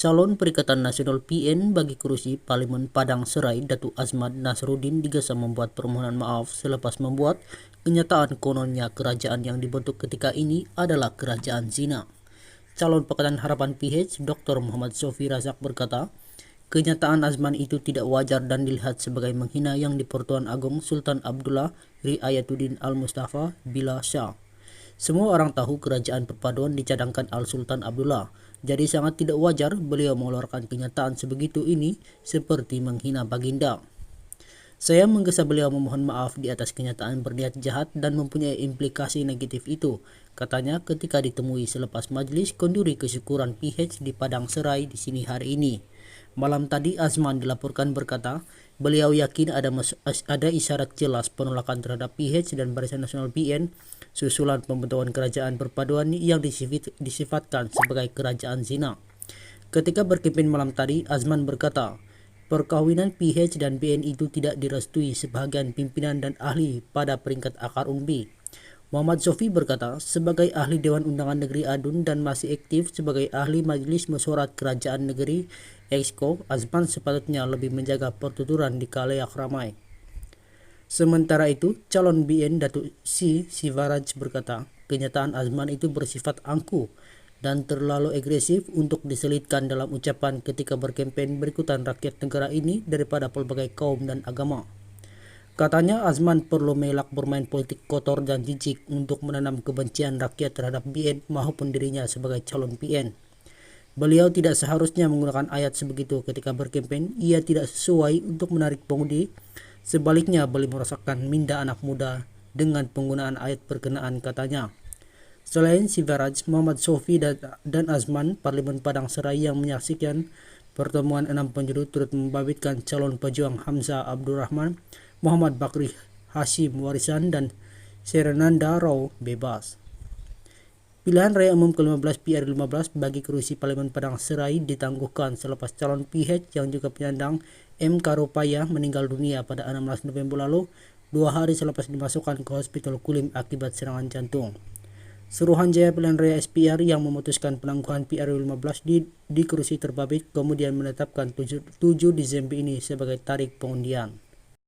Calon Perikatan Nasional PN bagi kursi Parlemen Padang Serai Datuk Azman Nasruddin digesa membuat permohonan maaf selepas membuat kenyataan kononnya kerajaan yang dibentuk ketika ini adalah kerajaan zina. Calon Pakatan Harapan PH Dr. Muhammad Sofi Razak berkata, kenyataan Azman itu tidak wajar dan dilihat sebagai menghina Yang di-Pertuan Agong Sultan Abdullah Riayatuddin Al-Mustafa Billah Shah. Semua orang tahu kerajaan perpaduan dicadangkan Al-Sultan Abdullah, jadi sangat tidak wajar beliau mengeluarkan kenyataan sebegitu ini seperti menghina baginda. Saya menggesa beliau memohon maaf di atas kenyataan berniat jahat dan mempunyai implikasi negatif itu, katanya ketika ditemui selepas majlis konduri kesyukuran PH di Padang Serai di sini hari ini. Malam tadi Azman dilaporkan berkata, beliau yakin ada isyarat jelas penolakan terhadap PH dan Barisan Nasional PN susulan pembentukan kerajaan perpaduan yang disifatkan sebagai kerajaan zina. Ketika berkempen malam tadi, Azman berkata, perkawinan PH dan BN itu tidak direstui sebahagian pimpinan dan ahli pada peringkat akar umbi. Muhammad Sofi berkata, sebagai ahli Dewan Undangan Negeri Adun dan masih aktif sebagai ahli Majlis Mesyuarat Kerajaan Negeri Exco, Azman sepatutnya lebih menjaga pertuturan di khalayak ramai. Sementara itu, calon BN Datuk Sivaraj berkata, kenyataan Azman itu bersifat angkuh dan terlalu agresif untuk diselitkan dalam ucapan ketika berkempen berikutan rakyat negara ini daripada pelbagai kaum dan agama. Katanya Azman perlu mengelak bermain politik kotor dan jijik untuk menanam kebencian rakyat terhadap BN maupun dirinya sebagai calon PN. Beliau tidak seharusnya menggunakan ayat sebegitu ketika berkempen, ia tidak sesuai untuk menarik pengundi. Sebaliknya beliau merasakan minda anak muda dengan penggunaan ayat berkenaan, katanya. Selain Sivaraj, Muhammad Sofi dan Azman, Parlemen Padang Serai yang menyaksikan pertemuan 6 penjuru turut membabitkan calon pejuang Hamzah Abdurrahman, Muhammad Bakri Hashim Warisan dan Serenanda Rao bebas. Pilihan raya umum ke-15 PR15 bagi kursi Parlemen Padang Serai ditangguhkan selepas calon PH yang juga penyandang M. Karopaya meninggal dunia pada 16 November lalu, 2 hari selepas dimasukkan ke Hospital Kulim akibat serangan jantung. Suruhanjaya Pilihan Raya SPR yang memutuskan penangguhan PR15 di kursi terbabit kemudian menetapkan 7 Desember ini sebagai tarikh pengundian.